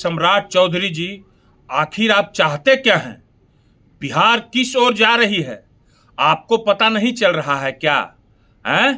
सम्राट चौधरी जी, आखिर आप चाहते क्या हैं? बिहार किस ओर जा रही है? आपको पता नहीं चल रहा है क्या? हैं?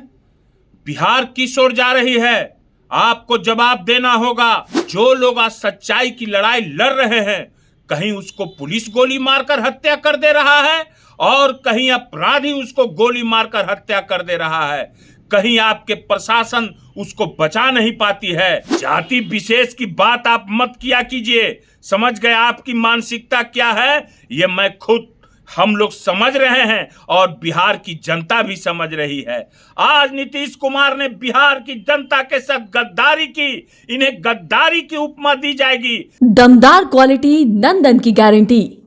बिहार किस ओर जा रही है? आपको जवाब देना होगा। जो लोग आज सच्चाई की लड़ाई लड़ रहे हैं, कहीं उसको पुलिस गोली मारकर हत्या कर दे रहा है और कहीं अपराधी उसको गोली मारकर हत्या कर दे रहा है। कहीं आपके प्रशासन उसको बचा नहीं पाती है। जाति विशेष की बात आप मत किया कीजिए। समझ गए आपकी मानसिकता क्या है? ये मैं खुद हम लोग समझ रहे हैं और बिहार की जनता भी समझ रही है। आज नीतीश कुमार ने बिहार की जनता के साथ गद्दारी की, इन्हें गद्दारी की उपमा दी जाएगी। दमदार क्वालिटी, नंदन की गारंटी।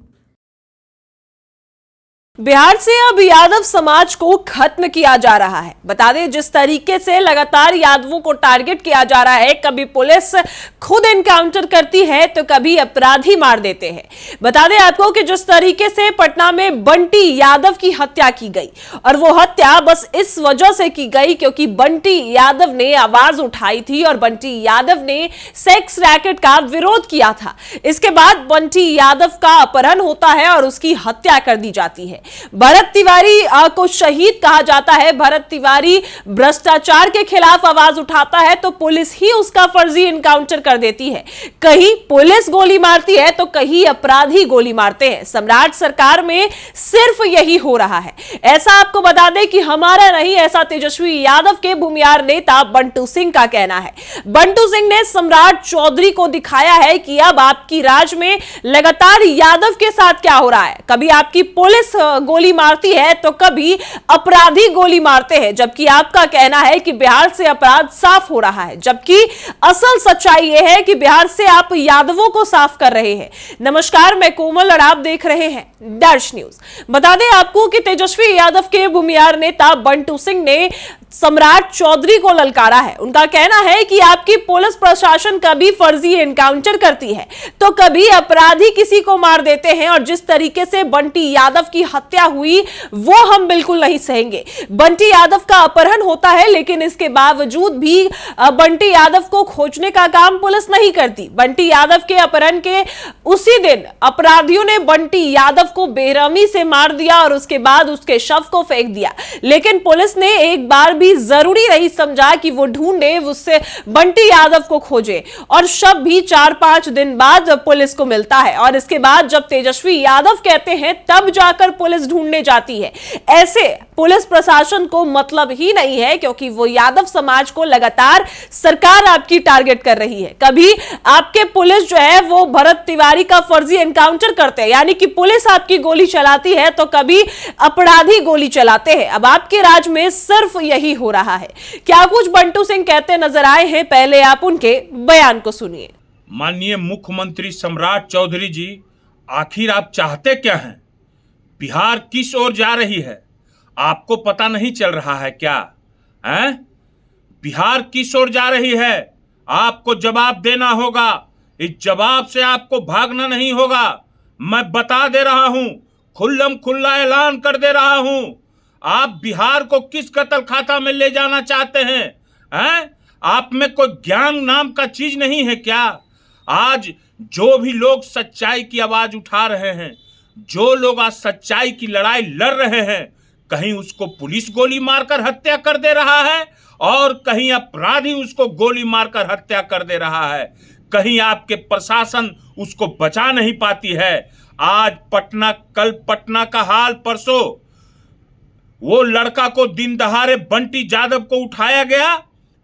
बिहार से अब यादव समाज को खत्म किया जा रहा है। बता दें, जिस तरीके से लगातार यादवों को टारगेट किया जा रहा है, कभी पुलिस खुद एनकाउंटर करती है तो कभी अपराधी मार देते हैं। बता दें आपको कि जिस तरीके से पटना में बंटी यादव की हत्या की गई, और वो हत्या बस इस वजह से की गई क्योंकि बंटी यादव ने आवाज उठाई थी और बंटी यादव ने सेक्स रैकेट का विरोध किया था। इसके बाद बंटी यादव का अपहरण होता है और उसकी हत्या कर दी जाती है। भरत तिवारी को शहीद कहा जाता है। भरत तिवारी भ्रष्टाचार के खिलाफ आवाज उठाता है तो पुलिस ही उसका फर्जी एनकाउंटर कर देती है। कहीं पुलिस गोली मारती है तो कहीं अपराधी गोली मारते हैं। सम्राट सरकार में सिर्फ यही हो रहा है। ऐसा आपको बता दें कि हमारा नहीं, ऐसा तेजस्वी यादव के भूमियार नेता बंटू सिंह का कहना है। बंटू सिंह ने सम्राट चौधरी को दिखाया है कि अब आपकी राज में लगातार यादव के साथ क्या हो रहा है। कभी आपकी पुलिस गोली मारती है तो कभी अपराधी गोली मारते हैं, जबकि आपका कहना है कि बिहार से अपराध साफ हो रहा है, जबकि असल सच्चाई यह है कि बिहार से आप यादवों को साफ कर रहे हैं। नमस्कार, मैं कोमल और आप देख रहे हैं दर्श न्यूज। बता दें आपको कि तेजस्वी यादव के भूमियार नेता बंटू सिंह ने सम्राट चौधरी को ललकारा है। उनका कहना है कि आपकी पुलिस प्रशासन कभी फर्जी एनकाउंटर करती है तो कभी अपराधी किसी को मार देते हैं, और जिस तरीके से बंटी यादव की हत्या हुई वो हम बिल्कुल नहीं सहेंगे। बंटी यादव का अपहरण होता है, लेकिन इसके बावजूद भी बंटी यादव को खोजने का काम पुलिस नहीं करती। बंटी यादव के अपहरण के उसी दिन अपराधियों ने बंटी यादव को बेरहमी से मार दिया और उसके बाद उसके शव को फेंक दिया, लेकिन पुलिस ने एक बार भी जरूरी नहीं समझा कि वो ढूंढे, उससे बंटी यादव को खोजे, और शव भी 4-5 दिन बाद पुलिस को मिलता है। और इसके बाद जब तेजस्वी यादव कहते हैं तब जाकर पुलिस ढूंढने जाती है। ऐसे पुलिस प्रशासन को मतलब ही नहीं है, क्योंकि वो यादव समाज को लगातार सरकार आपकी टारगेट कर रही है। कभी आपके पुलिस जो है वो भरत तिवारी का फर्जी एनकाउंटर करते हैं, यानी कि पुलिस आपकी गोली चलाती है, तो कभी अपराधी गोली चलाते हैं। अब आपके राज में सिर्फ यही हो रहा है। क्या कुछ बंटू सिंह कहते नजर आए हैं, पहले आप उनके बयान को सुनिए। माननीय मुख्यमंत्री सम्राट चौधरी जी, आखिर आप चाहते क्या हैं? बिहार किस ओर जा रही है? आपको पता नहीं चल रहा है क्या? हैं? बिहार किस ओर जा रही है? आपको जवाब देना होगा। इस जवाब से आपको भागना नहीं होगा। मैं बता दे रहा हूं, खुल्लम खुल्ला ऐलान कर दे रहा हूं। आप बिहार को किस कत्ल खाता में ले जाना चाहते हैं? हैं? आप में कोई ज्ञान नाम का चीज नहीं है क्या? आज जो भी लोग सच्चाई की आवाज उठा रहे हैं, जो लोग आज सच्चाई की लड़ाई लड़ रहे हैं, कहीं उसको पुलिस गोली मारकर हत्या कर दे रहा है और कहीं अपराधी उसको गोली मारकर हत्या कर दे रहा है। कहीं आपके प्रशासन उसको बचा नहीं पाती है। आज पटना, कल पटना का हाल, परसों वो लड़का को दिन दहाड़े बंटी यादव को उठाया गया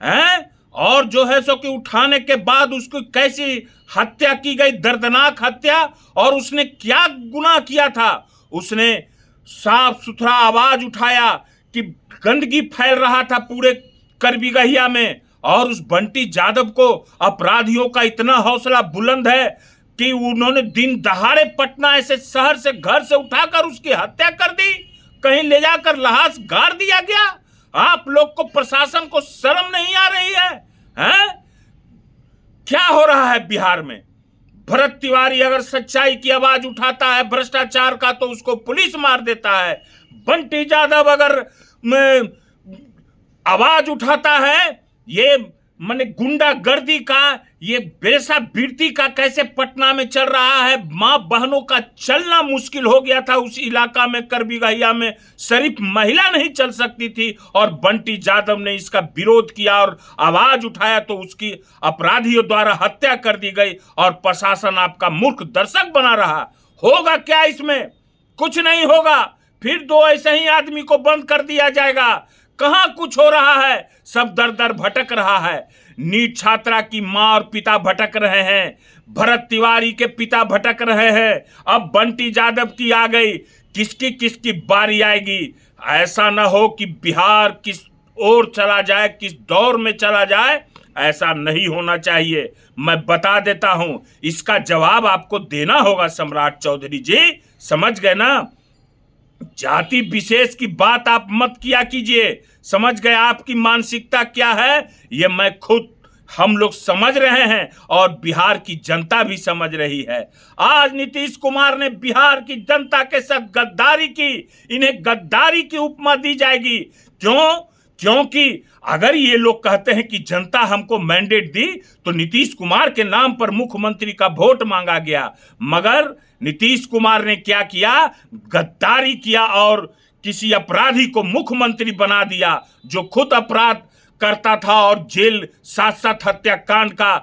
है, और जो है सो कि उठाने के बाद उसको कैसी हत्या की गई, दर्दनाक हत्या। और उसने क्या गुनाह किया था? उसने साफ सुथरा आवाज उठाया कि गंदगी फैल रहा था पूरे करबीगहिया में, और उस बंटी यादव को अपराधियों का इतना हौसला बुलंद है कि उन्होंने दिन दहाड़े पटना ऐसे शहर से, घर से उठाकर उसकी हत्या कर दी, कहीं ले जाकर लाश गाड़ दिया गया। आप लोग को, प्रशासन को शर्म नहीं आ रही है? हैं? क्या हो रहा है बिहार में? भरत तिवारी अगर सच्चाई की आवाज उठाता है भ्रष्टाचार का तो उसको पुलिस मार देता है। बंटी यादव अगर आवाज उठाता है ये माने गुंडागर्दी का ये बेसाबीरती का कैसे पटना में चल रहा है। मां बहनों का चलना मुश्किल हो गया था उस इलाका में। करबीघैया में सिर्फ महिला नहीं चल सकती थी और बंटी जादव ने इसका विरोध किया और आवाज उठाया तो उसकी अपराधियों द्वारा हत्या कर दी गई और प्रशासन आपका मूर्ख दर्शक बना रहा। होगा क्या इसमें? कुछ नहीं होगा। फिर 2 ऐसे ही आदमी को बंद कर दिया जाएगा। कहां कुछ हो रहा है? सब दर दर भटक रहा है। नीट छात्रा की मां और पिता भटक रहे हैं। भरत तिवारी के पिता भटक रहे हैं। अब बंटी जादव की आ गई। किसकी बारी आएगी? ऐसा ना हो कि बिहार किस ओर चला जाए, किस दौर में चला जाए। ऐसा नहीं होना चाहिए। मैं बता देता हूं, इसका जवाब आपको देना होगा सम्राट चौधरी जी। समझ गए ना? जाति विशेष की बात आप मत किया कीजिए। समझ गए आपकी मानसिकता क्या है? ये मैं खुद, हम लोग समझ रहे हैं और बिहार की जनता भी समझ रही है। आज नीतीश कुमार ने बिहार की जनता के साथ गद्दारी की। इन्हें गद्दारी की उपमा दी जाएगी। क्यों? क्योंकि अगर ये लोग कहते हैं कि जनता हमको मैंडेट दी तो नीतीश कुमार के नाम पर मुख्यमंत्री का वोट मांगा गया, मगर नीतीश कुमार ने क्या किया? गद्दारी किया और किसी अपराधी को मुख्यमंत्री बना दिया जो खुद अपराध करता था और जेल 7 हत्याकांड का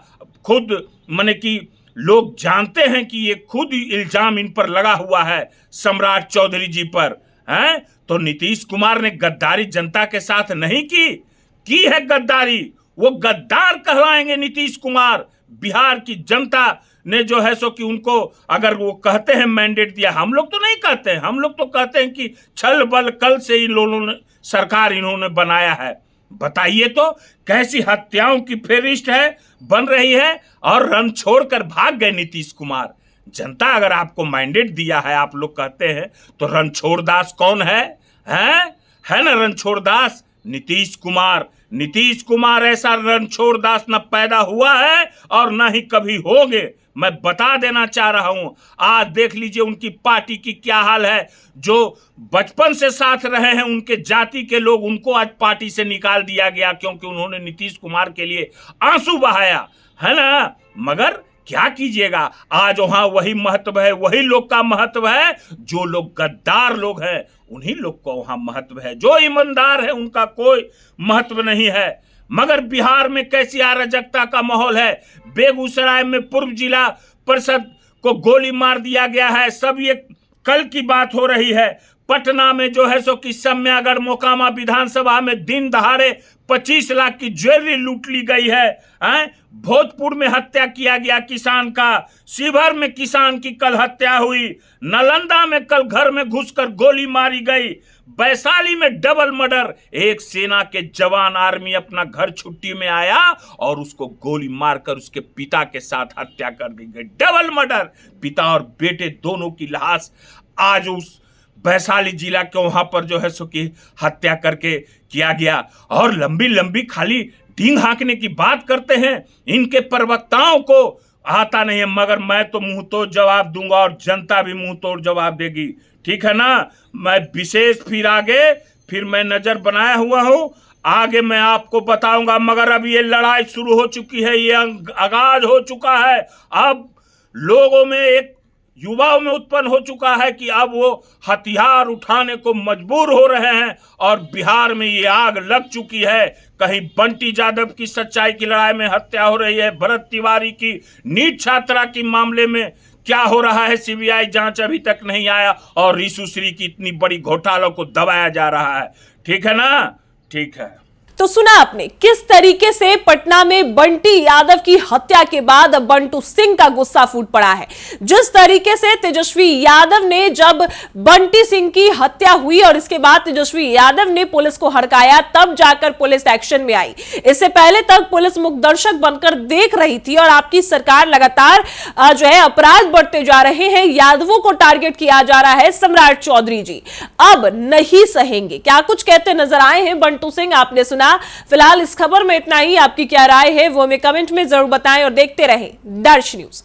खुद माने कि लोग जानते हैं कि ये खुद इल्जाम इन पर लगा हुआ है सम्राट चौधरी जी पर हैं। तो नीतीश कुमार ने गद्दारी जनता के साथ नहीं की है गद्दारी। वो गद्दार कहलाएंगे नीतीश कुमार। बिहार की जनता ने जो है सो कि उनको अगर वो कहते हैं मैंडेट दिया, हम लोग तो नहीं कहते हैं। हम लोग तो कहते हैं कि छल बल कल से इन लोगों ने सरकार इन्होंने बनाया है। बताइए तो कैसी हत्याओं की फेरिस्ट है बन रही है और रन छोड़कर भाग गए नीतीश कुमार। जनता अगर आपको मैंडेट दिया है, आप लोग कहते हैं, तो रणछोड़ दास कौन है? है ना रणछोड़ दास? नीतीश कुमार। नीतीश कुमार ऐसा रणछोड़ दास न पैदा हुआ है और न ही कभी होंगे। मैं बता देना चाह रहा हूं। आज देख लीजिए उनकी पार्टी की क्या हाल है। जो बचपन से साथ रहे हैं उनके जाति के लोग, उनको आज पार्टी से निकाल दिया गया क्योंकि उन्होंने नीतीश कुमार के लिए आंसू बहाया, है ना। मगर क्या कीजिएगा, आज वहां वही महत्व है, वही लोग का महत्व है। जो लोग गद्दार लोग हैं उन्हीं लोग को वहां महत्व है। जो ईमानदार है उनका कोई महत्व नहीं है। मगर बिहार में कैसी अराजकता का माहौल है। बेगूसराय में पूर्व जिला परिषद को गोली मार दिया गया है। सब ये कल की बात हो रही है। पटना में जो है सो कि सम्यागढ़ मोकामा विधानसभा में दिन दहाड़े 25 लाख की ज्वेलरी लूट ली गई है। भोजपुर में हत्या किया गया किसान का। शिवहर में किसान की कल हत्या हुई। नालंदा में कल घर में घुसकर गोली मारी गई। वैशाली में डबल मर्डर। एक सेना के जवान आर्मी अपना घर छुट्टी में आया और उसको गोली मारकर उसके पिता के साथ हत्या कर दी गई। Double murder. पिता और बेटे दोनों की लाश आज उस वैशाली जिला के वहां पर जो है सो कि हत्या करके किया गया। और लंबी लंबी खाली ढींग हाँकने की बात करते हैं। इनके प्रवक्ताओं को आता नहीं है, मगर मैं तो मुंह तोड़ जवाब दूंगा और जनता भी मुंह तोड़ जवाब देगी। ठीक है ना। मैं विशेष फिर मैं नजर बनाया हुआ हूं। आगे मैं आपको बताऊंगा। मगर अब ये लड़ाई शुरू हो चुकी है, ये आगाज हो चुका है। अब लोगों में एक युवाओं में उत्पन्न हो चुका है कि अब वो हथियार उठाने को मजबूर हो रहे हैं और बिहार में ये आग लग चुकी है। कहीं बंटी जादव की सच्चाई की लड़ाई में हत्या हो रही है। भरत तिवारी की नीट छात्रा के मामले में क्या हो रहा है, सीबीआई जांच अभी तक नहीं आया और ऋषु श्री की इतनी बड़ी घोटालों को दबाया जा रहा है। ठीक है ना। ठीक है। तो सुना आपने किस तरीके से पटना में बंटी यादव की हत्या के बाद बंटू सिंह का गुस्सा फूट पड़ा है। जिस तरीके से तेजस्वी यादव ने जब बंटी सिंह की हत्या हुई और इसके बाद तेजस्वी यादव ने पुलिस को हड़काया, तब जाकर पुलिस एक्शन में आई। इससे पहले तक पुलिस मूकदर्शक बनकर देख रही थी और आपकी सरकार लगातार जो है अपराध बढ़ते जा रहे हैं, यादवों को टारगेट किया जा रहा है। सम्राट चौधरी जी अब नहीं सहेंगे। क्या कुछ कहते नजर आए हैं बंटू सिंह, आपने सुना। फिलहाल इस खबर में इतना ही। आपकी क्या राय है वो हमें कमेंट में जरूर बताएं और देखते रहें दर्श न्यूज।